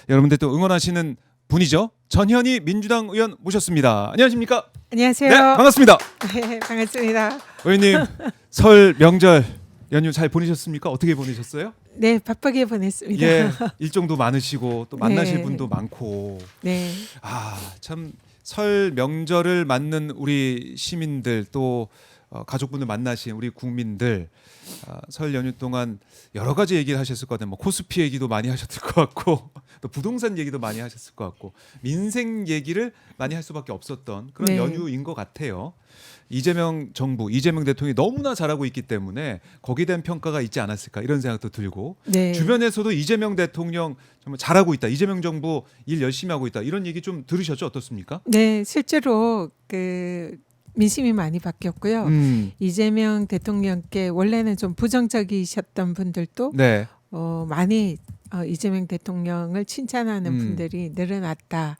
여러분들 또 응원하시는 분이죠. 전현희 민주당 의원 모셨습니다. 안녕하십니까? 안녕하세요. 네, 반갑습니다. 네, 반갑습니다. 의원님, 설 명절 연휴 잘 보내셨습니까? 어떻게 보내셨어요? 네, 바쁘게 보냈습니다. 예, 일정도 많으시고 또 만나실 네. 분도 많고. 네, 참 설 명절을 맞는 우리 시민들 또 가족분들 만나신 우리 국민들 설 연휴 동안 여러 가지 얘기를 하셨을 것 같아요. 뭐 코스피 얘기도 많이 하셨을 것 같고 또 부동산 얘기도 많이 하셨을 것 같고 민생 얘기를 많이 할 수밖에 없었던 그런 네. 연휴인 것 같아요. 이재명 정부, 이재명 대통령이 너무나 잘하고 있기 때문에 거기에 대한 평가가 있지 않았을까 이런 생각도 들고 네. 주변에서도 이재명 대통령 정말 잘하고 있다. 이재명 정부 일 열심히 하고 있다. 이런 얘기 좀 들으셨죠? 어떻습니까? 네, 실제로 그 민심이 많이 바뀌었고요. 이재명 대통령께 원래는 좀 부정적이셨던 분들도 네. 많이 이재명 대통령을 칭찬하는 분들이 늘어났다.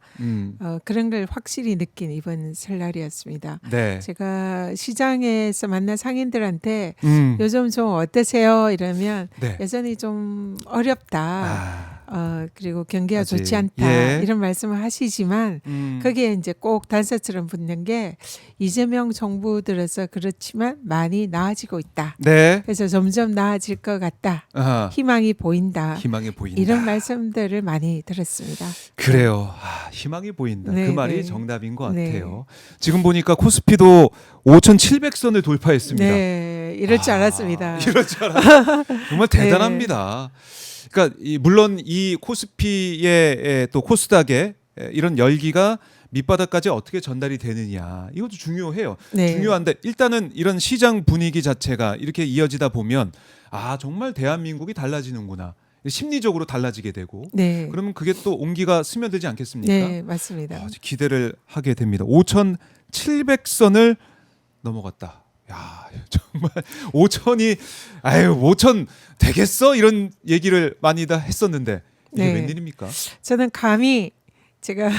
그런 걸 확실히 느낀 이번 설날이었습니다. 네. 제가 시장에서 만난 상인들한테 음. 요즘 좀 어떠세요? 이러면 네. 여전히 좀 어렵다. 그리고 경기가 아직, 좋지 않다. 예. 이런 말씀을 하시지만 거기에 이제 꼭 단서처럼 붙는 게 이재명 정부 들어서 그렇지만 많이 나아지고 있다. 네. 그래서 점점 나아질 것 같다. 아하. 희망이 보인다. 희망이 보인다. 이런 말씀들을 많이 들었습니다. 그래요. 희망이 보인다. 네, 그 말이 네. 정답인 것 네. 같아요. 지금 보니까 코스피도 5,700선을 돌파했습니다. 네, 이럴 줄 알았습니다. 이럴 줄 알았어요. 정말 대단합니다. 그러니까 물론 이 코스피의 또 코스닥의 이런 열기가 밑바닥까지 어떻게 전달이 되느냐 이것도 중요해요. 네. 중요한데 일단은 이런 시장 분위기 자체가 이렇게 이어지다 보면 정말 대한민국이 달라지는구나. 심리적으로 달라지게 되고 네. 그러면 그게 또 온기가 스며들지 않겠습니까? 네, 맞습니다. 기대를 하게 됩니다. 5,700선을 넘어갔다. 야, 정말 5천이 5천 되겠어? 이런 얘기를 많이 다 했었는데 이게 네. 웬일입니까? 저는 감히 제가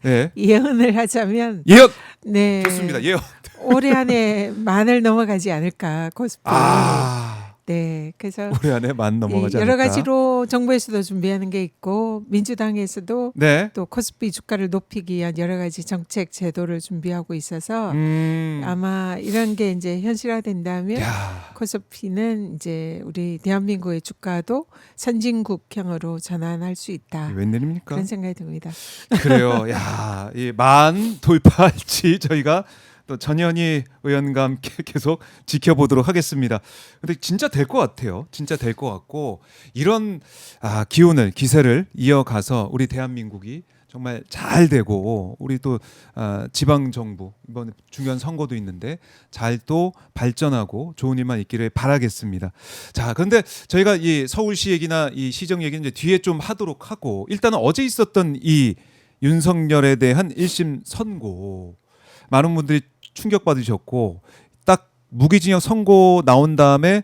네. 예언을 하자면 예언 네. 좋습니다. 예언. 올해 안에 만을 넘어가지 않을까 코스피. 네. 그래서 올해 안에 만 넘어가지 여러 않을까? 가지로 정부에서도 준비하는 게 있고 민주당에서도 네. 또 코스피 주가를 높이기 위한 여러 가지 정책 제도를 준비하고 있어서 아마 이런 게 이제 현실화된다면 야. 코스피는 이제 우리 대한민국의 주가도 선진국형으로 전환할 수 있다. 웬일입니까? 그런 생각이 듭니다. 그래요. 야, 이 만 돌파할지 저희가 또 전현희 의원과 함께 계속 지켜보도록 하겠습니다. 근데 진짜 될 것 같아요. 진짜 될 것 같고 이런 기운을 기세를 이어가서 우리 대한민국이 정말 잘 되고 우리 또 지방 정부 이번 중요한 선거도 있는데 잘 또 발전하고 좋은 일만 있기를 바라겠습니다. 자, 그런데 저희가 이 서울시 얘기나 이 시정 얘기는 이제 뒤에 좀 하도록 하고 일단은 어제 있었던 이 윤석열에 대한 1심 선고 많은 분들이 충격받으셨고 딱 무기징역 선고 나온 다음에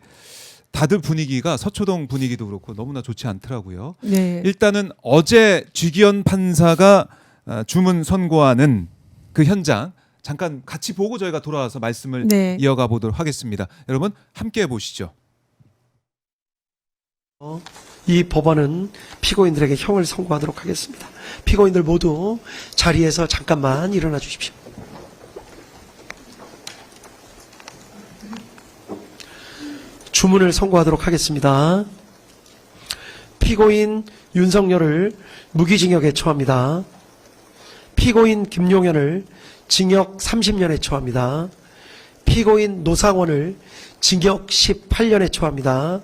다들 분위기가 서초동 분위기도 그렇고 너무나 좋지 않더라고요. 네. 일단은 어제 주기현 판사가 주문 선고하는 그 현장 잠깐 같이 보고 저희가 돌아와서 말씀을 네. 이어가 보도록 하겠습니다. 여러분 함께 보시죠. 이 법원은 피고인들에게 형을 선고하도록 하겠습니다. 피고인들 모두 자리에서 잠깐만 일어나 주십시오. 주문을 선고하도록 하겠습니다. 피고인 윤석열을 무기징역에 처합니다. 피고인 김용현을 징역 30년에 처합니다. 피고인 노상원을 징역 18년에 처합니다.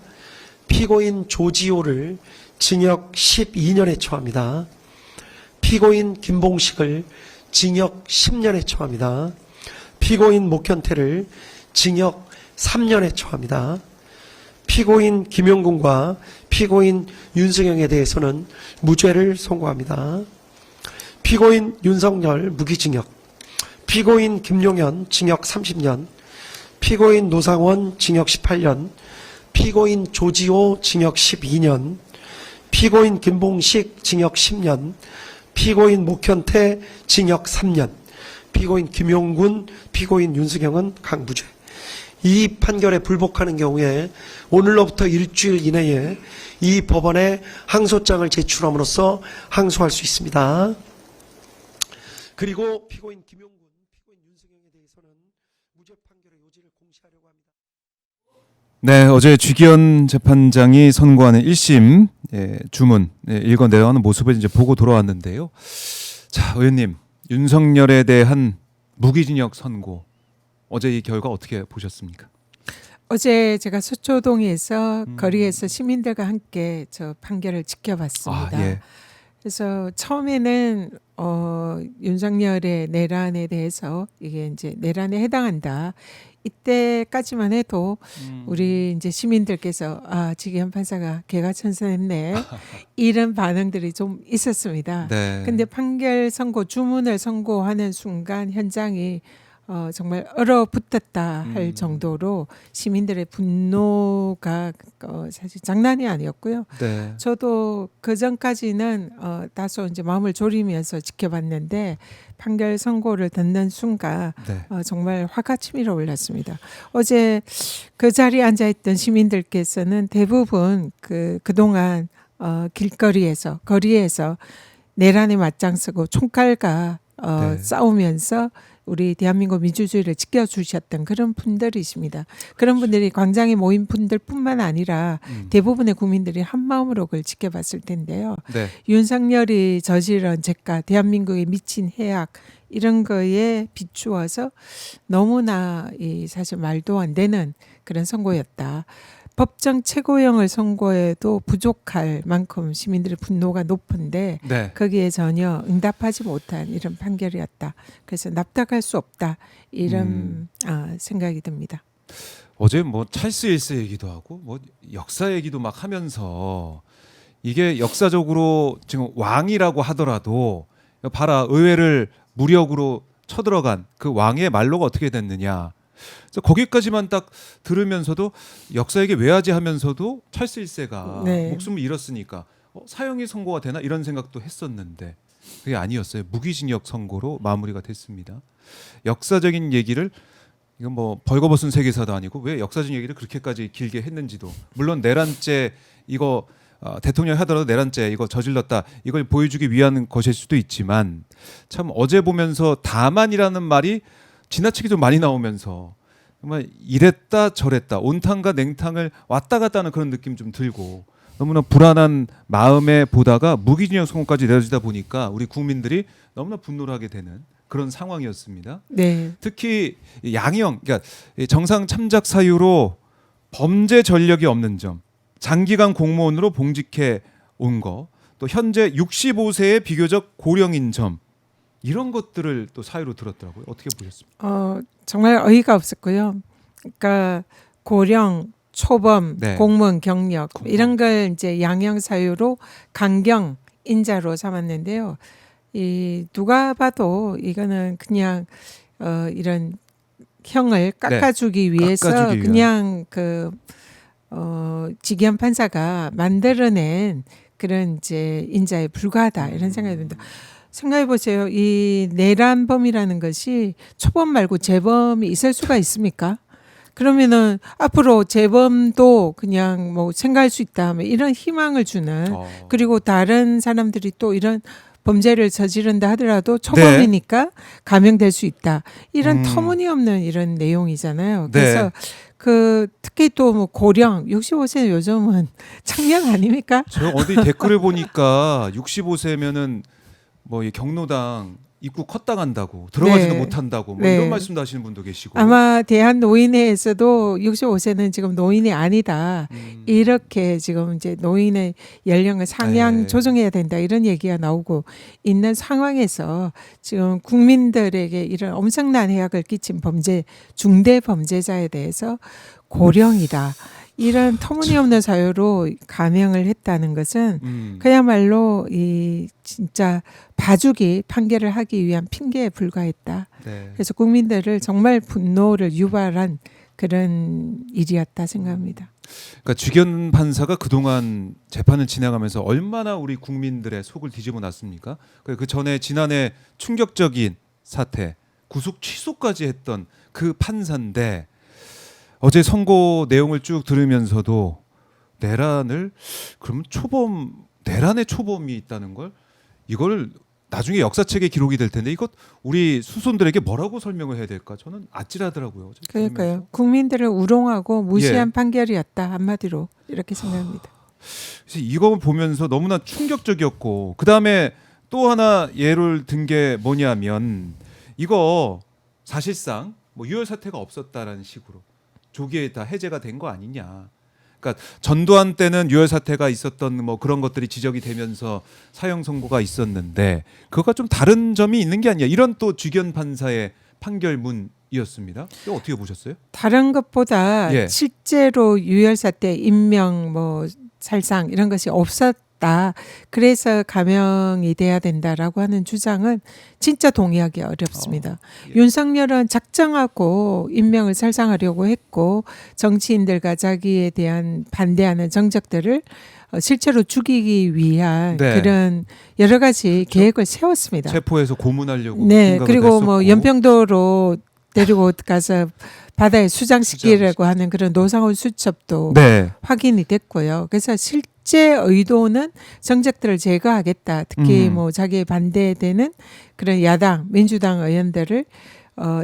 피고인 조지호를 징역 12년에 처합니다. 피고인 김봉식을 징역 10년에 처합니다. 피고인 목현태를 징역 3년에 처합니다. 피고인 김용군과 피고인 윤승영에 대해서는 무죄를 선고합니다. 피고인 윤석열 무기징역, 피고인 김용현 징역 30년, 피고인 노상원 징역 18년, 피고인 조지호 징역 12년, 피고인 김봉식 징역 10년, 피고인 목현태 징역 3년, 피고인 김용군, 피고인 윤승영은 강무죄. 이 판결에 불복하는 경우에 오늘로부터 일주일 이내에 이 법원에 항소장을 제출함으로써 항소할 수 있습니다. 그리고 피고인 김용군, 피고인 윤석영에 대해서는 무죄 판결의 요지를 공시하려고 합니다. 네, 어제 주기현 재판장이 선고하는 1심 주문 읽어내려가는 모습을 이제 보고 돌아왔는데요. 자, 의원님, 윤석열에 대한 무기징역 선고 어제 이 결과 어떻게 보셨습니까? 어제 제가 서초동에서 거리에서 시민들과 함께 저 판결을 지켜봤습니다. 예. 그래서 처음에는 윤석열의 내란에 대해서 이게 이제 내란에 해당한다. 이때까지만 해도 우리 이제 시민들께서 지기현 판사가 개가천선했네 이런 반응들이 좀 있었습니다. 네. 근데 판결 선고 주문을 선고하는 순간 현장이 정말 얼어붙었다 할 정도로 시민들의 분노가 사실 장난이 아니었고요. 네. 저도 그 전까지는 다소 이제 마음을 졸이면서 지켜봤는데 판결 선고를 듣는 순간 네. 정말 화가 치밀어 올랐습니다. 어제 그 자리에 앉아있던 시민들께서는 대부분 그동안 길거리에서 거리에서 내란에 맞장서고 총칼과 네. 싸우면서 우리 대한민국 민주주의를 지켜주셨던 그런 분들이십니다. 그런 분들이 광장에 모인 분들뿐만 아니라 대부분의 국민들이 한 마음으로 그걸 지켜봤을 텐데요. 네. 윤석열이 저지른 죄가, 대한민국에 미친 해악 이런 거에 비추어서 너무나 사실 말도 안 되는 그런 선고였다. 법정 최고형을 선고해도 부족할 만큼 시민들의 분노가 높은데 네. 거기에 전혀 응답하지 못한 이런 판결이었다. 그래서 납득할 수 없다. 이런 생각이 듭니다. 어제 뭐 찰스 1세 얘기도 하고 뭐 역사 얘기도 막 하면서 이게 역사적으로 지금 왕이라고 하더라도 봐라 의회를 무력으로 쳐들어간 그 왕의 말로가 어떻게 됐느냐. 그래서 거기까지만 딱 들으면서도 역사에게 외화지 하면서도 찰스 1세가 네. 목숨을 잃었으니까 사형이 선고가 되나 이런 생각도 했었는데 그게 아니었어요. 무기징역 선고로 마무리가 됐습니다. 역사적인 얘기를 이건 뭐 벌거벗은 세계사도 아니고 왜 역사적인 얘기를 그렇게까지 길게 했는지도 물론 내란죄 이거 대통령이 하더라도 내란죄 이거 저질렀다 이걸 보여주기 위한 것일 수도 있지만 참 어제 보면서 다만이라는 말이 지나치게 좀 많이 나오면서 정말 이랬다 저랬다 온탕과 냉탕을 왔다 갔다 하는 그런 느낌 좀 들고 너무나 불안한 마음에 보다가 무기징역 선고까지 내려지다 보니까 우리 국민들이 너무나 분노를 하게 되는 그런 상황이었습니다. 네. 특히 양형, 그러니까 정상 참작 사유로 범죄 전력이 없는 점, 장기간 공무원으로 봉직해 온 거, 또 현재 65세의 비교적 고령인 점 이런 것들을 또 사유로 들었더라고요. 어떻게 보셨습니까? 정말 어이가 없었고요. 그러니까 고령, 초범, 네. 공무원 경력 이런 걸 이제 양형 사유로 강경 인자로 삼았는데요. 누가 봐도 이거는 그냥 이런 형을 깎아주기 위해서 깎아주기 그냥 지기현 판사가 만들어낸 그런 이제 인자에 불과하다 이런 생각이 듭니다. 생각해 보세요. 이 내란범이라는 것이 초범 말고 재범이 있을 수가 있습니까? 그러면은 앞으로 재범도 그냥 뭐 생각할 수 있다 하면 이런 희망을 주는 그리고 다른 사람들이 또 이런 범죄를 저지른다 하더라도 초범이니까 감형될 수 있다. 이런 터무니없는 이런 내용이잖아요. 그래서 특히 또 뭐 고령 65세 요즘은 청년 아닙니까? 저 어디 댓글을 보니까 65세면은 뭐 이 경로당 입구 컷당한다고 들어가지도 네. 못한다고 뭐 네. 이런 말씀도 하시는 분도 계시고 아마 대한노인회에서도 65세는 지금 노인이 아니다. 이렇게 지금 이제 노인의 연령을 상향 네. 조정해야 된다. 이런 얘기가 나오고 있는 상황에서 지금 국민들에게 이런 엄청난 해악을 끼친 중대 범죄자에 대해서 고령이다. 이런 터무니없는 사유로 감형을 했다는 것은 그야말로 이 진짜 봐주기 판결을 하기 위한 핑계에 불과했다. 네. 그래서 국민들을 정말 분노를 유발한 그런 일이었다 생각합니다. 그러니까 주기현 판사가 그동안 재판을 진행하면서 얼마나 우리 국민들의 속을 뒤집어 놨습니까? 그 전에 지난해 충격적인 사태 구속 취소까지 했던 그 판사인데 어제 선고 내용을 쭉 들으면서도 내란을 그럼 내란의 초범이 있다는 걸 이걸 나중에 역사책에 기록이 될 텐데 이것 우리 수손들에게 뭐라고 설명을 해야 될까? 저는 아찔하더라고요. 그러니까요. 국민들을 우롱하고 무시한 예. 판결이었다 한마디로 이렇게 생각합니다. 그래서 이거 보면서 너무나 충격적이었고 그 다음에 또 하나 예를 든 게 뭐냐면 이거 사실상 뭐 유혈 사태가 없었다라는 식으로 조기에 다 해제가 된 거 아니냐. 그러니까 전두환 때는 유혈 사태가 있었던 뭐 그런 것들이 지적이 되면서 사형 선고가 있었는데 그거가 좀 다른 점이 있는 게 아니야. 이런 또 주견 판사의 판결문이었습니다. 이거 어떻게 보셨어요? 다른 것보다 예. 실제로 유혈사 때 인명 뭐 살상 이런 것이 없었다. 그래서 감형이 돼야 된다라고 하는 주장은 진짜 동의하기 어렵습니다. 예. 윤석열은 작정하고 인명을 살상하려고 했고 정치인들과 자기에 대한 반대하는 정적들을 실제로 죽이기 위한 네. 그런 여러 가지 그렇죠. 계획을 세웠습니다. 체포해서 고문하려고 네, 생각을 그리고 했었고. 뭐 연평도로 데리고 가서 바다에 수장시키려고 하는 그런 노상훈 수첩도 네. 확인이 됐고요. 그래서 실제 의도는 정적들을 제거하겠다. 특히 뭐 자기에 반대되는 그런 야당, 민주당 의원들을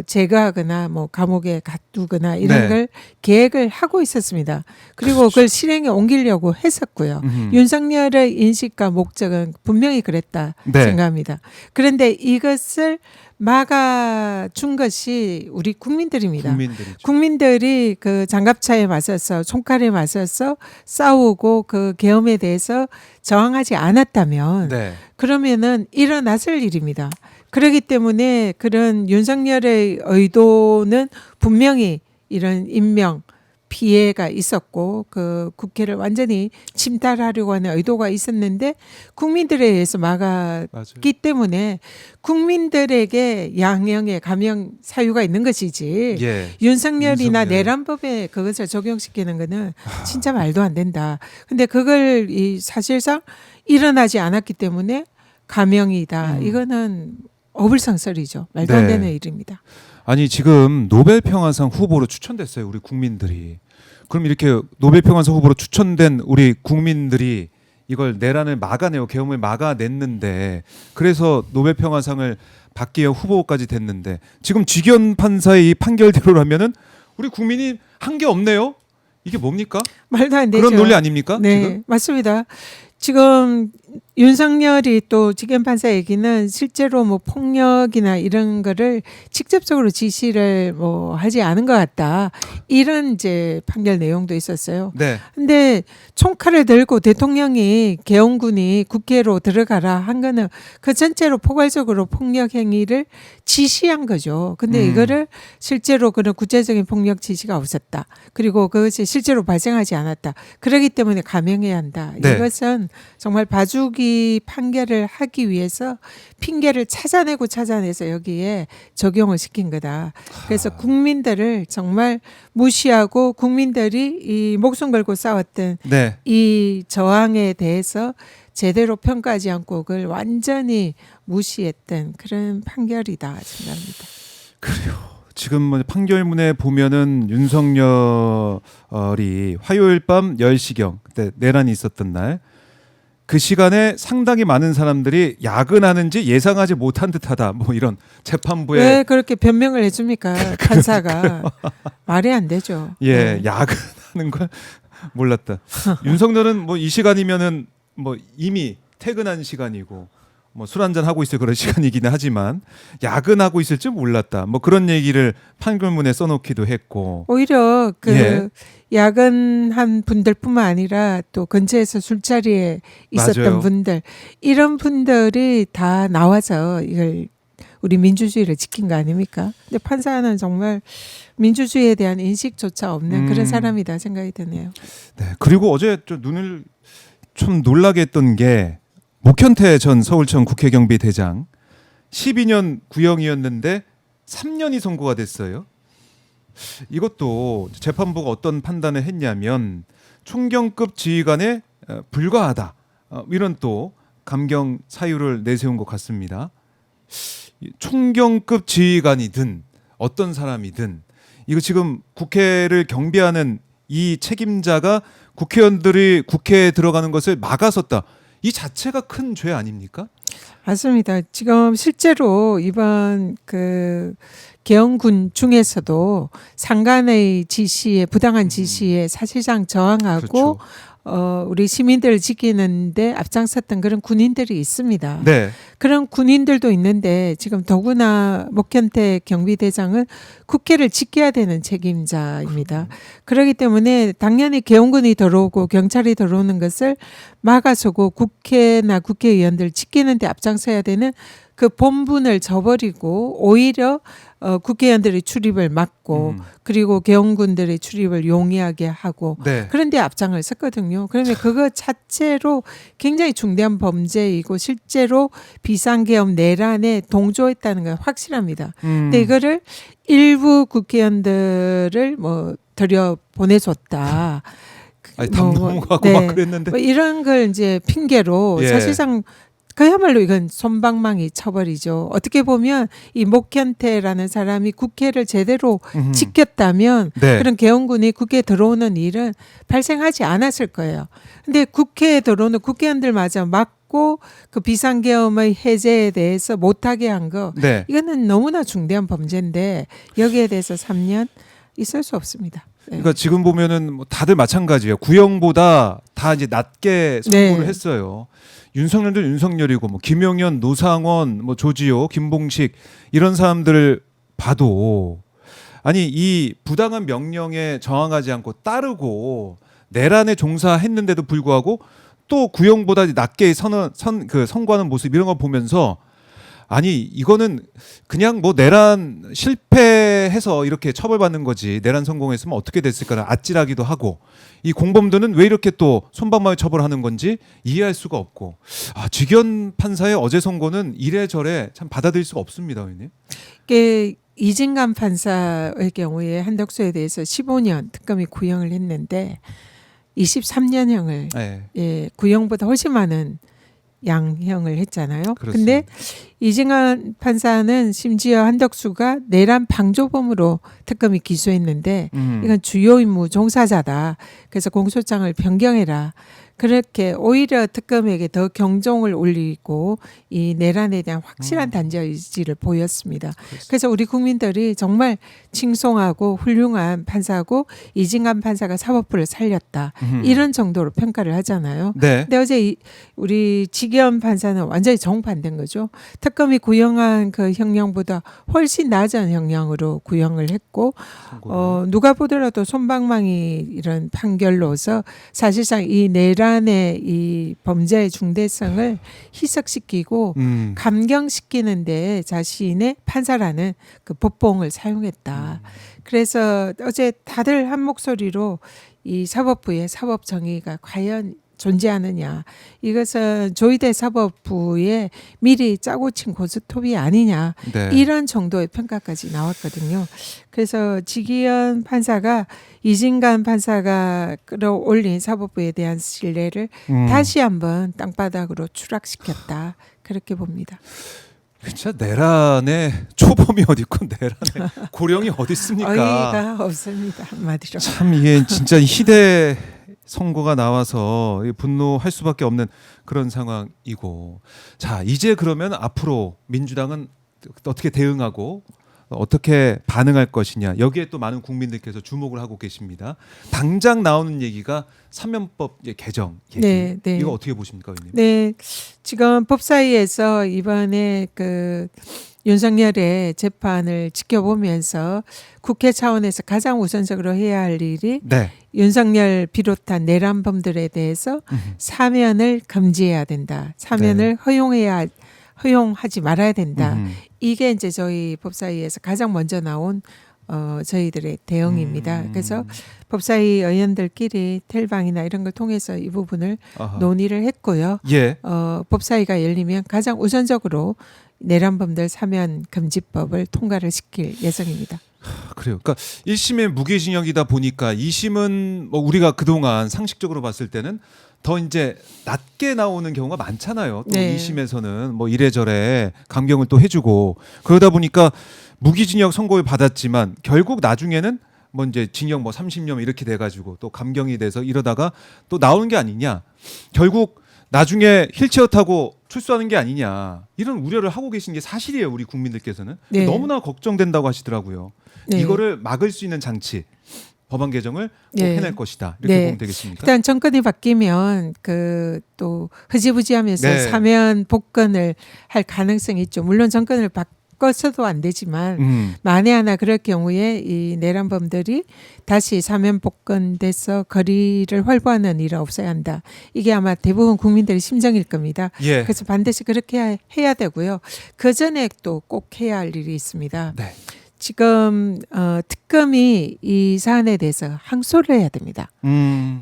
제거하거나 뭐 감옥에 가두거나 이런 네. 걸 계획을 하고 있었습니다. 그리고 그걸 실행에 옮기려고 했었고요. 음흠. 윤석열의 인식과 목적은 분명히 그랬다 네. 생각합니다. 그런데 이것을 막아준 것이 우리 국민들입니다. 국민들이죠. 국민들이 그 장갑차에 맞서서 총칼에 맞서서 싸우고 그 계엄에 대해서 저항하지 않았다면 네. 그러면은 일어났을 일입니다. 그렇기 때문에 그런 윤석열의 의도는 분명히 이런 인명 피해가 있었고 그 국회를 완전히 침탈하려고 하는 의도가 있었는데 국민들에 의해서 맞아요. 막았기 때문에 국민들에게 양형의 감형 사유가 있는 것이지 예. 윤석열이나 윤석열. 내란법에 그것을 적용시키는 거는 진짜 말도 안 된다. 근데 그걸 사실상 일어나지 않았기 때문에 감형이다. 이거는 어불성설이죠. 말도 안 네. 되는 일입니다. 아니 지금 노벨 평화상 후보로 추천됐어요. 우리 국민들이. 그럼 이렇게 노벨 평화상 후보로 추천된 우리 국민들이 이걸 내란을 막아내고 계엄을 막아냈는데 그래서 노벨 평화상을 받기 위한 후보까지 됐는데 지금 지견 판사의 이 판결대로라면은 우리 국민이 한 게 없네요. 이게 뭡니까? 말도 안 되죠. 그런 논리 아닙니까? 네, 지금? 맞습니다. 지금 윤석열이 또 지견 판사 얘기는 실제로 뭐 폭력이나 이런 거를 직접적으로 지시를 뭐 하지 않은 것 같다. 이런 이제 판결 내용도 있었어요. 네. 근데 총칼을 들고 대통령이 계엄군이 국회로 들어가라 한 거는 그 전체로 포괄적으로 폭력 행위를 지시한 거죠. 근데 이거를 실제로 그런 구체적인 폭력 지시가 없었다. 그리고 그것이 실제로 발생하지 않았다. 그렇기 때문에 감형해야 한다. 네. 이것은 정말 봐주기 판결을 하기 위해서 핑계를 찾아내서 여기에 적용을 시킨 거다. 그래서 국민들을 정말 무시하고 국민들이 이 목숨 걸고 싸웠던 네. 이 저항에 대해서 제대로 평가하지 않고 그걸 완전히 무시했던 그런 판결이다 생각합니다. 그래요. 지금 뭐 판결문에 보면은 윤석열이 화요일 밤 10시경 그때 내란이 있었던 날 그 시간에 상당히 많은 사람들이 야근하는지 예상하지 못한 듯하다. 뭐 이런 재판부에 왜 그렇게 변명을 해줍니까? 판사가 말이 안 되죠. 예, 네. 야근하는 걸 몰랐다. 윤석열은 뭐 이 시간이면은 뭐 이미 퇴근한 시간이고 뭐 술 한잔 하고 있을 그런 시간이기는 하지만 야근하고 있을 줄 몰랐다. 뭐 그런 얘기를 판결문에 써놓기도 했고. 오히려 그 예. 야근한 분들뿐만 아니라 또 근처에서 술자리에 있었던 맞아요. 분들 이런 분들이 다 나와서 이걸 우리 민주주의를 지킨 거 아닙니까? 근데 판사는 정말 민주주의에 대한 인식조차 없는 그런 사람이다 생각이 드네요. 네. 그리고 어제 좀 눈을 좀 놀라게 했던 게 목현태 전 서울청 국회경비대장 12년 구형이었는데 3년이 선고가 됐어요. 이것도 재판부가 어떤 판단을 했냐면 총경급 지휘관에 불과하다. 이런 또 감경 사유를 내세운 것 같습니다. 총경급 지휘관이든 어떤 사람이든 이거 지금 국회를 경비하는 이 책임자가 국회의원들이 국회에 들어가는 것을 막아섰다. 이 자체가 큰 죄 아닙니까? 맞습니다. 지금 실제로 이번 그 계엄군 중에서도 상관의 지시에 부당한 지시에 사실상 저항하고 그렇죠. 우리 시민들을 지키는데 앞장섰던 그런 군인들이 있습니다. 네. 그런 군인들도 있는데 지금 더구나 목현태 경비대장은 국회를 지켜야 되는 책임자입니다. 그렇기 때문에 당연히 계엄군이 들어오고 경찰이 들어오는 것을 막아서고 국회나 국회의원들 지키는 데 앞장서야 되는 그 본분을 저버리고 오히려 국회의원들의 출입을 막고 그리고 계엄군들의 출입을 용이하게 하고 네. 그런데 앞장을 섰거든요. 그러면 그거 자체로 굉장히 중대한 범죄이고 실제로 비상계엄 내란에 동조했다는 건 확실합니다. 근데 이거를 일부 국회의원들을 뭐 들여 보내줬다. 아니, 담 넘어가고 막 그랬는데. 뭐 이런 걸 이제 핑계로 예. 사실상 그야말로 이건 솜방망이 쳐버리죠. 어떻게 보면 이 목현태라는 사람이 국회를 제대로 지켰다면 네. 그런 계엄군이 국회에 들어오는 일은 발생하지 않았을 거예요. 근데 국회에 들어오는 국회의원들마저 막고 그 비상계엄의 해제에 대해서 못하게 한 거 네. 이거는 너무나 중대한 범죄인데 여기에 대해서 3년 있을 수 없습니다. 네. 그러니까 지금 보면은 뭐 다들 마찬가지예요. 구형보다 다 이제 낮게 선고를 네. 했어요. 윤석열도 윤석열이고 뭐 김용현, 노상원, 뭐 조지호, 김봉식 이런 사람들을 봐도 아니 이 부당한 명령에 저항하지 않고 따르고 내란에 종사했는데도 불구하고 또 구형보다 낮게 선고하는 모습 이런 거 보면서 아니 이거는 그냥 뭐 내란 실패해서 이렇게 처벌받는 거지 내란 성공했으면 어떻게 됐을까를 아찔하기도 하고 이 공범들은 왜 이렇게 또 손방망이 처벌하는 건지 이해할 수가 없고 직연 판사의 어제 선고는 이래저래 참 받아들일 수가 없습니다, 의원님. 이게 이진감 판사의 경우에 한덕수에 대해서 15년 특검이 구형을 했는데 23년형을 네. 예, 구형보다 훨씬 많은 양형을 했잖아요. 그렇습니다. 근데 이진감 판사는 심지어 한덕수가 내란 방조범으로 특검이 기소했는데 이건 주요 임무 종사자다. 그래서 공소장을 변경해라. 그렇게 오히려 특검에게 더 경종을 울리고 이 내란에 대한 확실한 단죄 의지를 보였습니다. 그래서 우리 국민들이 정말 칭송하고 훌륭한 판사고 이진감 판사가 사법부를 살렸다. 이런 정도로 평가를 하잖아요. 네. 근데 어제 우리 지기현 판사는 완전히 정반대인 거죠. 특검이 구형한 그 형량보다 훨씬 낮은 형량으로 구형을 했고 누가 보더라도 손방망이 이런 판결로서 사실상 이 내란의 이 범죄의 중대성을 희석시키고 감경시키는데 자신의 판사라는 그 법봉을 사용했다. 그래서 어제 다들 한 목소리로 이 사법부의 사법 정의가 과연 존재하느냐. 이것은 조희대 사법부에 미리 짜고 친 고스톱이 아니냐. 네. 이런 정도의 평가까지 나왔거든요. 그래서 지기현 판사가 이진감 판사가 끌어올린 사법부에 대한 신뢰를 다시 한번 땅바닥으로 추락시켰다. 그렇게 봅니다. 진짜 내란의 초범이 어디 있고 내란의 고령이 어디 있습니까? 어이가 없습니다. 한마디로. 참 이게 진짜 희대 선고가 나와서 분노할 수밖에 없는 그런 상황이고 자 이제 그러면 앞으로 민주당은 어떻게 대응하고 어떻게 반응할 것이냐 여기에 또 많은 국민들께서 주목을 하고 계십니다. 당장 나오는 얘기가 사면법 개정 얘기. 네, 네. 이거 어떻게 보십니까, 의원님? 네, 지금 법사위에서 이번에 그 윤석열의 재판을 지켜보면서 국회 차원에서 가장 우선적으로 해야 할 일이 네. 윤석열 비롯한 내란범들에 대해서 사면을 금지해야 된다. 사면을 허용하지 말아야 된다. 이게 이제 저희 법사위에서 가장 먼저 나온 저희들의 대응입니다. 그래서 법사위 의원들끼리 텔방이나 이런 걸 통해서 이 부분을 아하. 논의를 했고요. 예. 법사위가 열리면 가장 우선적으로 내란범들 사면 금지법을 통과를 시킬 예정입니다. 그래요. 그러니까 1심의 무기징역이다 보니까 2심은 뭐 우리가 그동안 상식적으로 봤을 때는 더 이제 낮게 나오는 경우가 많잖아요. 또 네. 2심에서는 뭐 이래저래 감경을 또 해주고 그러다 보니까 무기징역 선고를 받았지만 결국 나중에는 뭐 이제 징역 뭐 30년 이렇게 돼가지고 또 감경이 돼서 이러다가 또 나오는 게 아니냐. 결국 나중에 휠체어 타고 출소하는 게 아니냐. 이런 우려를 하고 계신 게 사실이에요. 우리 국민들께서는. 네. 너무나 걱정된다고 하시더라고요. 네. 이거를 막을 수 있는 장치. 법안 개정을 꼭 네. 해낼 것이다. 이렇게 네. 보면 되겠습니까? 일단 정권이 바뀌면 그 또 흐지부지하면서 네. 사면 복권을 할 가능성이 있죠. 물론 정권을 바꿔서도 안 되지만 만에 하나 그럴 경우에 이 내란범들이 다시 사면 복권돼서 거리를 활보하는 일은 없어야 한다. 이게 아마 대부분 국민들의 심정일 겁니다. 예. 그래서 반드시 그렇게 해야 되고요. 그 전에 또 꼭 해야 할 일이 있습니다. 네. 지금 특검이 이 사안에 대해서 항소를 해야 됩니다.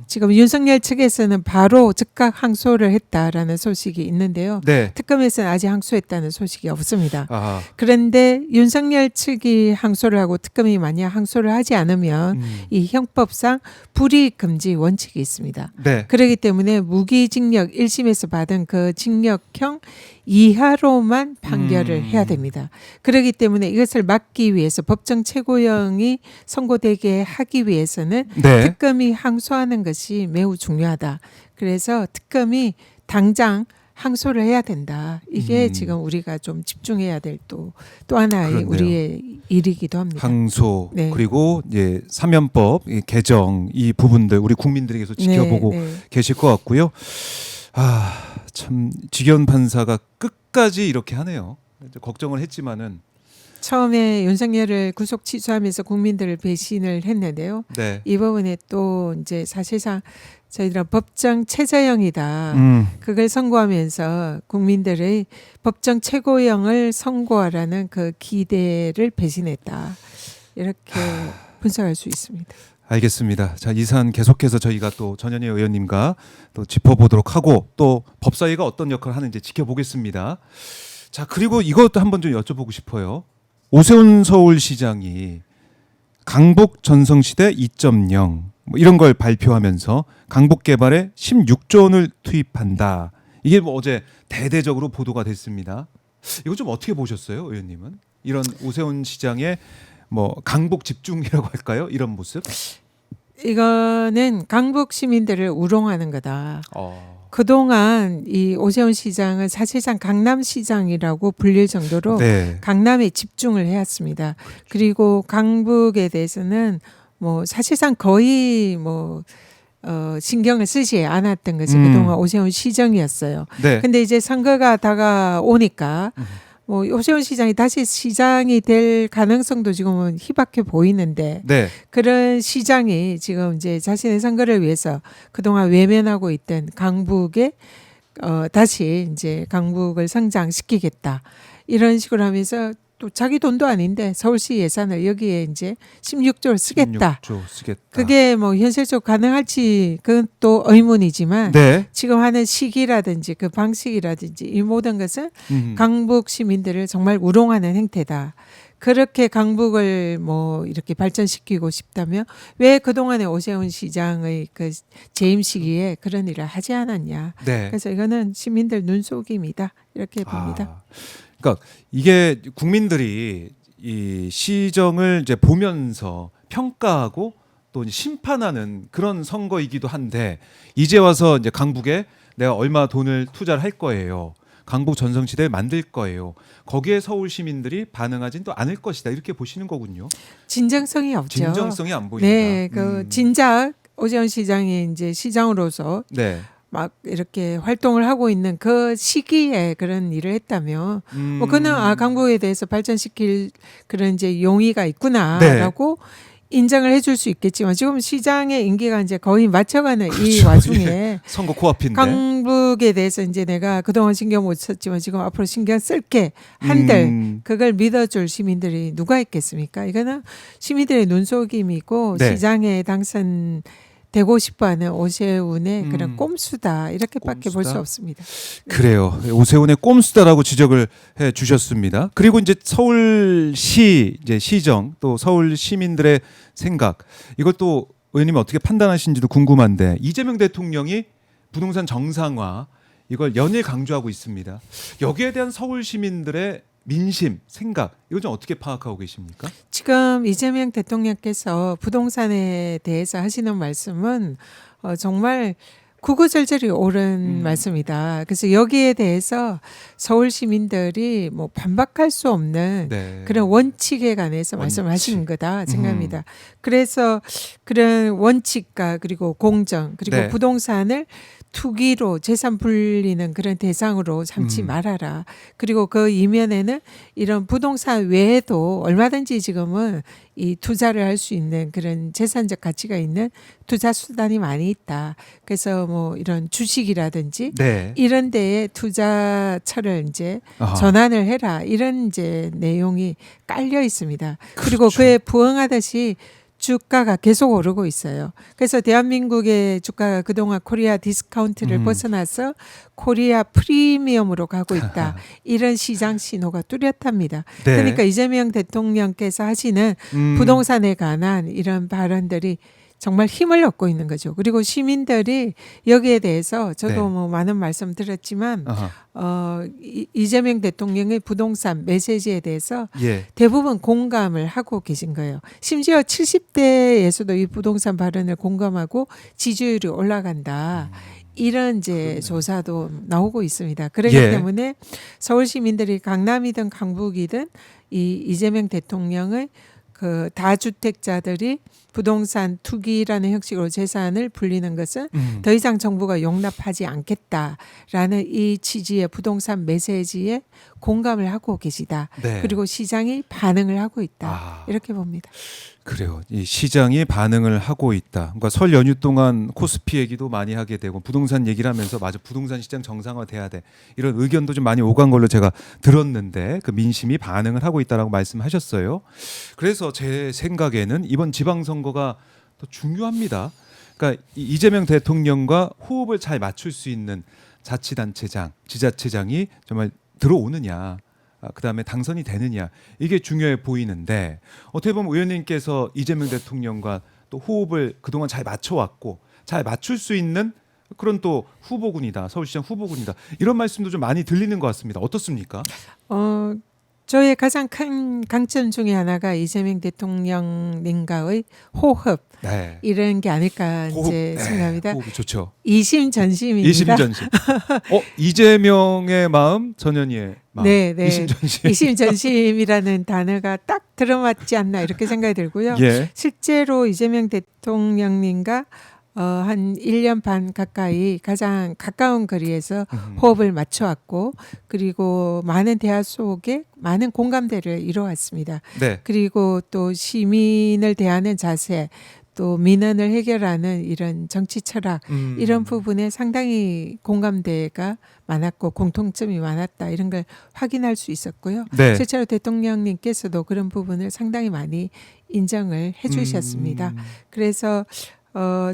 지금 윤석열 측에서는 바로 즉각 항소를 했다라는 소식이 있는데요. 네. 특검에서는 아직 항소했다는 소식이 없습니다. 아. 그런데 윤석열 측이 항소를 하고 특검이 만약 항소를 하지 않으면 이 형법상 불이익 금지 원칙이 있습니다. 네. 그렇기 때문에 무기징역 1심에서 받은 그 징역형 이하로만 판결을 해야 됩니다. 그렇기 때문에 이것을 막기 위해서 법정 최고형이 선고되게 하기 위해서는 네. 특검이 항소하는 것이 매우 중요하다. 그래서 특검이 당장 항소를 해야 된다. 이게 지금 우리가 좀 집중해야 될 또 하나의 그렇네요. 우리의 일이기도 합니다. 항소 네. 그리고 이제 사면법 이 개정 이 부분들 우리 국민들이 계속 지켜보고 네, 네. 계실 것 같고요. 아, 참 지기현 판사가 끝까지 이렇게 하네요. 이제 걱정을 했지만은 처음에 윤석열을 구속 취소하면서 국민들을 배신을 했는데요. 네. 이 부분에 또 이제 사실상 저희들은 법정 최저형이다. 그걸 선고하면서 국민들의 법정 최고형을 선고하라는 그 기대를 배신했다. 이렇게 분석할 수 있습니다. 알겠습니다. 자, 이 사안 계속해서 저희가 또 전현희 의원님과 또 짚어보도록 하고 또 법사위가 어떤 역할을 하는지 지켜보겠습니다. 자, 그리고 이것도 한번 좀 여쭤보고 싶어요. 오세훈 서울시장이 강북 전성시대 2.0 뭐 이런 걸 발표하면서 강북 개발에 16조 원을 투입한다. 이게 뭐 어제 대대적으로 보도가 됐습니다. 이거 좀 어떻게 보셨어요, 의원님은? 이런 오세훈 시장의 뭐 강북 집중이라고 할까요? 이런 모습? 이거는 강북 시민들을 우롱하는 거다. 그동안 이 오세훈 시장은 사실상 강남시장이라고 불릴 정도로 네. 강남에 집중을 해왔습니다. 그리고 강북에 대해서는 뭐 사실상 거의 뭐 신경을 쓰지 않았던 것이 그동안 오세훈 시정이었어요. 네. 근데 이제 선거가 다가오니까 뭐 오세훈 시장이 다시 시장이 될 가능성도 지금은 희박해 보이는데 네. 그런 시장이 지금 이제 자신의 선거를 위해서 그동안 외면하고 있던 강북에 다시 이제 강북을 성장시키겠다 이런 식으로 하면서 또 자기 돈도 아닌데 서울시 예산을 여기에 이제 16조를 쓰겠다. 16조 쓰겠다. 그게 뭐 현실적으로 가능할지 그건 또 의문이지만 네. 지금 하는 시기라든지 그 방식이라든지 이 모든 것은 강북 시민들을 정말 우롱하는 행태다. 그렇게 강북을 뭐 이렇게 발전시키고 싶다면 왜 그동안에 오세훈 시장의 그 재임 시기에 그런 일을 하지 않았냐. 네. 그래서 이거는 시민들 눈속임이다. 이렇게 봅니다. 그러니까 이게 국민들이 이 시정을 이제 보면서 평가하고 또 이제 심판하는 그런 선거이기도 한데 이제 와서 이제 강북에 내가 얼마 돈을 투자를 할 거예요. 강북 전성시대를 만들 거예요. 거기에 서울 시민들이 반응하진 또 않을 것이다. 이렇게 보시는 거군요. 진정성이 없죠. 진정성이 안 보인다. 네, 그 진작 오세훈 시장이 이제 시장으로서 네. 막 이렇게 활동을 하고 있는 그 시기에 그런 일을 했다면 뭐 그는 강북에 대해서 발전시킬 그런 이제 용의가 있구나라고 인정을 해줄 수 있겠지만 지금 시장의 임기가 이제 거의 맞춰가는 이 그렇죠. 와중에 예. 선거 코앞인데. 강북에 대해서 이제 내가 그동안 신경 못 썼지만 지금 앞으로 신경 쓸게 한들 그걸 믿어줄 시민들이 누가 있겠습니까? 이거는 시민들의 눈속임이고 네. 시장에 당선되고 싶어하는 오세훈의 그런 꼼수다 이렇게밖에 볼 수 꼼수다? 없습니다. 그래요. 오세훈의 꼼수다라고 지적을 해 주셨습니다. 그리고 이제 서울시 이제 시정 또 서울 시민들의 생각 이것도 의원님이 어떻게 판단하시는지도 궁금한데 이재명 대통령이 부동산 정상화 이걸 연일 강조하고 있습니다. 여기에 대한 서울 시민들의 민심, 생각 이거 좀 어떻게 파악하고 계십니까? 지금 이재명 대통령께서 부동산에 대해서 하시는 말씀은 정말 구구절절이 옳은 말씀이다. 그래서 여기에 대해서 서울 시민들이 뭐 반박할 수 없는 네. 그런 원칙에 관해서 말씀하시는 거다 생각합니다. 그래서 그런 원칙과 그리고 공정 그리고 네. 부동산을 투기로 재산 불리는 그런 대상으로 삼지 말아라. 그리고 그 이면에는 이런 부동산 외에도 얼마든지 지금은 이 투자를 할 수 있는 그런 재산적 가치가 있는 투자 수단이 많이 있다. 그래서 뭐 이런 주식이라든지 네. 이런 데에 투자처를 이제 아하. 전환을 해라. 이런 이제 내용이 깔려 있습니다. 그리고 그렇죠. 그에 부응하듯이 주가가 계속 오르고 있어요. 그래서 대한민국의 주가가 그동안 코리아 디스카운트를 벗어나서 코리아 프리미엄으로 가고 있다. 이런 시장 신호가 뚜렷합니다. 네. 그러니까 이재명 대통령께서 하시는 부동산에 관한 이런 발언들이 정말 힘을 얻고 있는 거죠. 그리고 시민들이 여기에 대해서 저도 네. 뭐 많은 말씀 드렸지만 아하. 이재명 대통령의 부동산 메시지에 대해서 예. 대부분 공감을 하고 계신 거예요. 심지어 70대에서도 이 부동산 발언을 공감하고 지지율이 올라간다. 이런 이제 조사도 나오고 있습니다. 그렇기 예. 때문에 서울 시민들이 강남이든 강북이든 이 이재명 대통령의 그 다주택자들이 부동산 투기라는 형식으로 재산을 불리는 것은 더 이상 정부가 용납하지 않겠다라는 이 취지의 부동산 메시지에 공감을 하고 계시다. 네. 그리고 시장이 반응을 하고 있다. 아. 이렇게 봅니다. 그래요. 이 시장이 반응을 하고 있다. 그러니까 설 연휴 동안 코스피 얘기도 많이 하게 되고 부동산 얘기를 하면서 맞아 부동산 시장 정상화돼야 돼. 이런 의견도 좀 많이 오간 걸로 제가 들었는데 그 민심이 반응을 하고 있다라고 말씀하셨어요. 그래서 제 생각에는 이번 지방선거가 또 중요합니다. 그러니까 이재명 대통령과 호흡을 잘 맞출 수 있는 자치단체장, 지자체장이 정말 들어오느냐. 그다음에 당선이 되느냐 이게 중요해 보이는데 어떻게 보면 의원님께서 이재명 대통령과 또 호흡을 그동안 잘 맞춰왔고 잘 맞출 수 있는 그런 또 후보군이다. 서울시장 후보군이다. 이런 말씀도 좀 많이 들리는 것 같습니다. 어떻습니까? 저의 가장 큰 강점 중에 하나가 이재명 대통령님과의 호흡 네. 이런 게 아닐까 이제 생각합니다. 호흡이 좋죠. 이심전심입니다. 이심전심. 이재명의 마음, 전현희의 마음. 네, 네. 이심전심. 이심전심이라는 단어가 딱 들어맞지 않나 이렇게 생각이 들고요. 예. 실제로 이재명 대통령님과 한 1년 반 가까이 가장 가까운 거리에서 호흡을 맞춰왔고 그리고 많은 대화 속에 많은 공감대를 이뤄왔습니다. 네. 그리고 또 시민을 대하는 자세 또 민원을 해결하는 이런 정치 철학 이런 부분에 상당히 공감대가 많았고 공통점이 많았다 이런 걸 확인할 수 있었고요. 네. 실제로 대통령님께서도 그런 부분을 상당히 많이 인정을 해주셨습니다. 그래서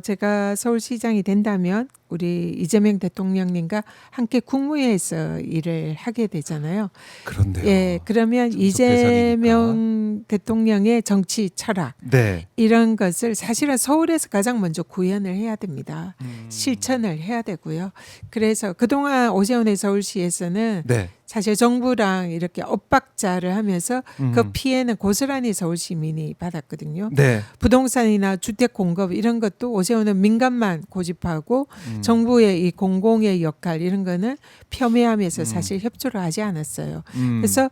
제가 서울시장이 된다면 우리 이재명 대통령님과 함께 국무회에서 일을 하게 되잖아요. 그런데요. 예, 그러면 전속 이재명 대통령의 정치 철학 네. 이런 것을 사실은 서울에서 가장 먼저 구현을 해야 됩니다. 실천을 해야 되고요. 그래서 그동안 오세훈의 서울시에서는 네. 사실 정부랑 이렇게 엇박자를 하면서 그 피해는 고스란히 서울 시민이 받았거든요. 네. 부동산이나 주택 공급 이런 것도 오세훈은 민간만 고집하고 정부의 이 공공의 역할 이런 거는 폄훼하면서 사실 협조를 하지 않았어요. 그래서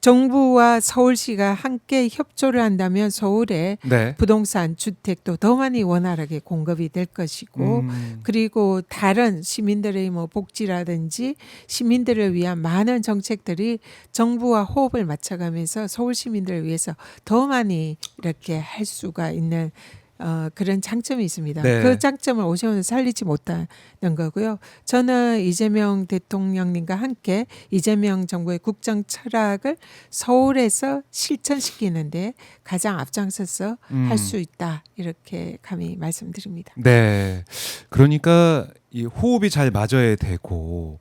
정부와 서울시가 함께 협조를 한다면 서울에 네. 부동산 주택도 더 많이 원활하게 공급이 될 것이고 그리고 다른 시민들의 뭐 복지라든지 시민들을 위한 많은 정책들이 정부와 호흡을 맞춰가면서 서울 시민들을 위해서 더 많이 이렇게 할 수가 있는 그런 장점이 있습니다. 네. 그 장점을 오세훈은 살리지 못하는 거고요. 저는 이재명 대통령님과 함께 이재명 정부의 국정 철학을 서울에서 실천시키는데 가장 앞장서서 할 수 있다. 이렇게 감히 말씀드립니다. 네. 그러니까 이 호흡이 잘 맞아야 되고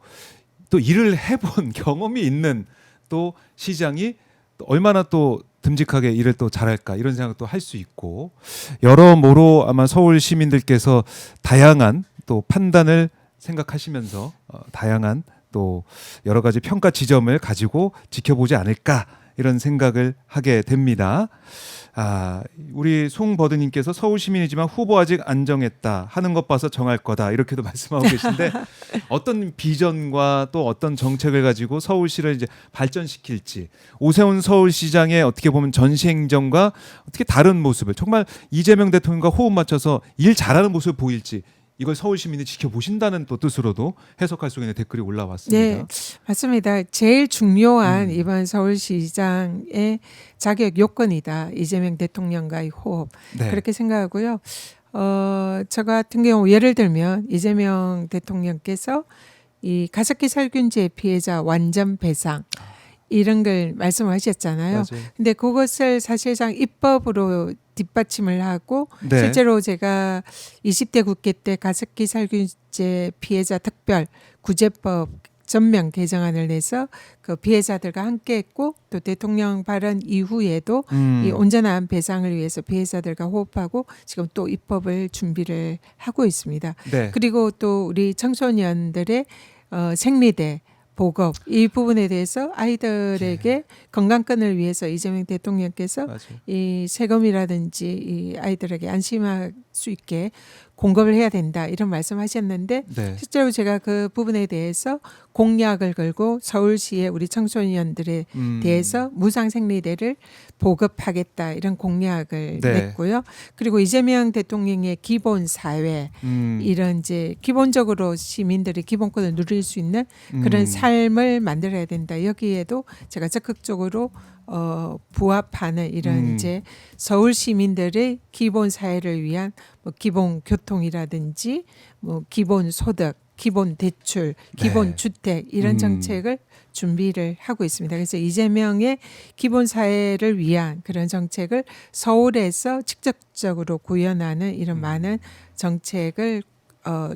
또 일을 해본 경험이 있는 또 시장이 또 얼마나 또 듬직하게 일을 또 잘할까 이런 생각도 할 수 있고 여러모로 아마 서울 시민들께서 다양한 또 판단을 생각하시면서 다양한 또 여러 가지 평가 지점을 가지고 지켜보지 않을까 이런 생각을 하게 됩니다. 우리 송버드님께서 서울 시민이지만 후보 아직 안 정했다 하는 것 봐서 정할 거다 이렇게도 말씀하고 계신데 어떤 비전과 또 어떤 정책을 가지고 서울시를 이제 발전시킬지 오세훈 서울시장의 어떻게 보면 전시행정과 어떻게 다른 모습을 정말 이재명 대통령과 호흡 맞춰서 일 잘하는 모습을 보일지 이걸 서울 시민이 지켜보신다는 또 뜻으로도 해석할 수 있는 댓글이 올라왔습니다. 네, 맞습니다. 제일 중요한 이번 서울시장의 자격 요건이다. 이재명 대통령과의 호흡. 네. 그렇게 생각하고요. 저 같은 경우 예를 들면 이재명 대통령께서 이 가습기 살균제 피해자 완전 배상 이런 걸 말씀하셨잖아요. 맞아요. 근데 그것을 사실상 입법으로 뒷받침을 하고 네. 실제로 제가 20대 국회 때 가습기 살균제 피해자 특별 구제법 전면 개정안을 내서 그 피해자들과 함께했고 또 대통령 발언 이후에도 이 온전한 배상을 위해서 피해자들과 호흡하고 지금 또 입법을 준비를 하고 있습니다. 네. 그리고 또 우리 청소년들의 생리대 보급 이 부분에 대해서 아이들에게 건강권을 위해서 이재명 대통령께서 맞아요. 이 세금이라든지 이 아이들에게 안심할 수 있게 공급을 해야 된다 이런 말씀하셨는데 네. 실제로 제가 그 부분에 대해서 공약을 걸고 서울시의 우리 청소년들에 대해서 무상 생리대를 보급하겠다 이런 공약을 네. 냈고요. 그리고 이재명 대통령의 기본 사회 이런 이제 기본적으로 시민들이 기본권을 누릴 수 있는 그런 삶을 만들어야 된다. 여기에도 제가 적극적으로 부합하는 이런 이제 서울 시민들의 기본 사회를 위한 뭐 기본 교통이라든지 뭐 기본 소득, 기본 대출, 기본 네. 주택 이런 정책을 준비를 하고 있습니다. 그래서 이재명의 기본 사회를 위한 그런 정책을 서울에서 직접적으로 구현하는 이런 많은 정책을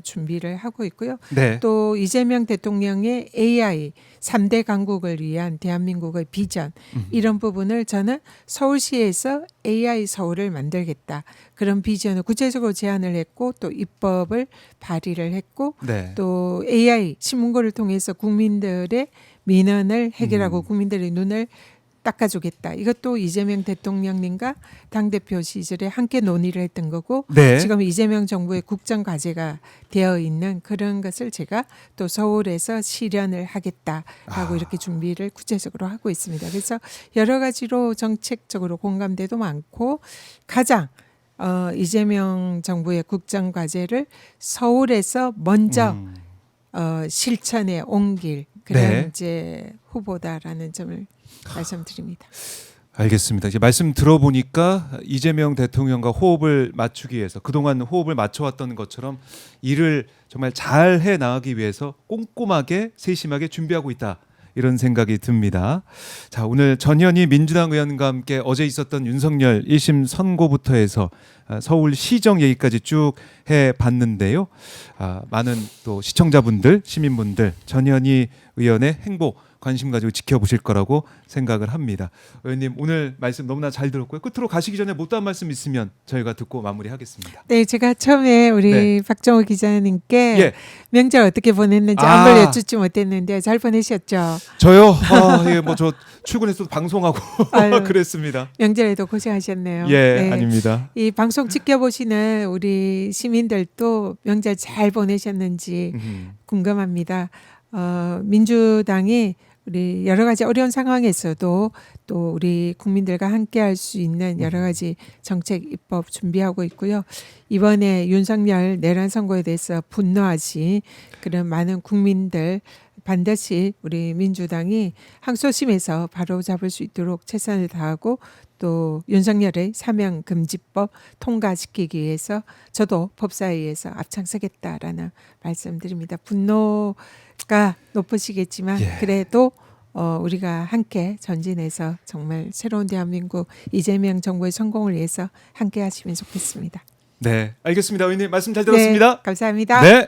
준비를 하고 있고요. 네. 또 이재명 대통령의 AI 3대 강국을 위한 대한민국의 비전 이런 부분을 저는 서울시에서 AI 서울을 만들겠다. 그런 비전을 구체적으로 제안을 했고 또 입법을 발의를 했고 네. 또 AI 신문고를 통해서 국민들의 민원을 해결하고 국민들의 눈을 닦아주겠다. 이것도 이재명 대통령님과 당대표 시절에 함께 논의를 했던 거고 네. 지금 이재명 정부의 국정 과제가 되어 있는 그런 것을 제가 또 서울에서 실현을 하겠다라고 이렇게 준비를 구체적으로 하고 있습니다. 그래서 여러 가지로 정책적으로 공감대도 많고 가장 이재명 정부의 국정 과제를 서울에서 먼저 실천에 옮길 그런 네. 이제 후보다라는 점을 말씀드립니다. 알겠습니다. 이제 말씀 들어보니까 이재명 대통령과 호흡을 맞추기 위해서 그동안 호흡을 맞춰왔던 것처럼 일을 정말 잘 해 나가기 위해서 꼼꼼하게 세심하게 준비하고 있다. 이런 생각이 듭니다. 자, 오늘 전현희 민주당 의원과 함께 어제 있었던 윤석열 1심 선고부터 해서 서울시정 얘기까지 쭉 해봤는데요. 많은 또 시청자분들, 시민분들 전현희 의원의 행보 관심 가지고 지켜보실 거라고 생각을 합니다. 의원님 오늘 말씀 너무나 잘 들었고요. 끝으로 가시기 전에 못다한 말씀 있으면 저희가 듣고 마무리하겠습니다. 네, 제가 처음에 우리 네. 박정호 기자님께 예. 명절 어떻게 보냈는지 안부를 여쭙지 못했는데 잘 보내셨죠? 저요? 예, 뭐 저 출근해서 방송하고 아유. 그랬습니다. 명절에도 고생하셨네요. 예, 네. 아닙니다. 이 방송 지켜보시는 우리 시민들도 명절 잘 보내셨는지 궁금합니다. 민주당이 우리 여러 가지 어려운 상황에서도 또 우리 국민들과 함께 할 수 있는 여러 가지 정책 입법 준비하고 있고요. 이번에 윤석열 내란 선거에 대해서 분노하신 그런 많은 국민들 반드시 우리 민주당이 항소심에서 바로 잡을 수 있도록 최선을 다하고 또 윤석열의 사명금지법 통과시키기 위해서 저도 법사위에서 앞장서겠다라는 말씀드립니다. 분노가 높으시겠지만 예. 그래도 우리가 함께 전진해서 정말 새로운 대한민국 이재명 정부의 성공을 위해서 함께 하시면 좋겠습니다. 네, 알겠습니다. 의원님 말씀 잘 들었습니다. 네, 감사합니다. 네.